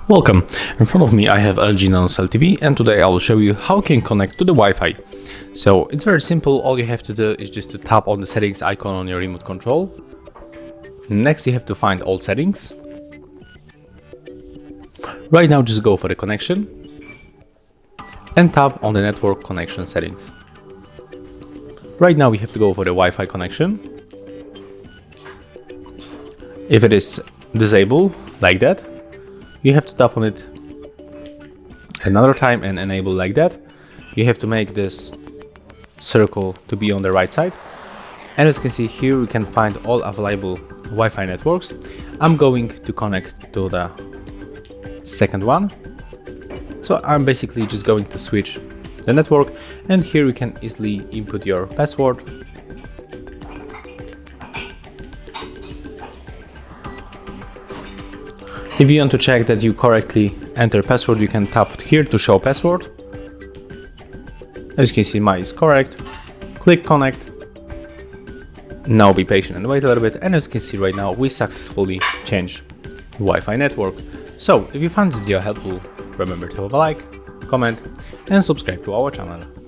Welcome. In front of me I have LG NanoCell TV, and today I will show you how you can connect to the Wi-Fi. So it's very simple. All you have to do is just to tap on the settings icon on your remote control. Next you have to find all settings. Right now just go for the connection and tap on the network connection settings. Right now we have to go for the Wi-Fi connection. If it is disabled like that, you have to tap on it another time and enable like that. You have to make this circle to be on the right side. And as you can see here, we can find all available Wi-Fi networks. I'm going to connect to the second one. So I'm basically just going to switch the network, and here you can easily input your password. If you want to check that you correctly enter password, you can tap here to show password. As you can see, mine is correct. Click connect. Now be patient and wait a little bit, and as you can see right now, we successfully changed the Wi-Fi network. So if you found this video helpful, remember to leave a like, comment and subscribe to our channel.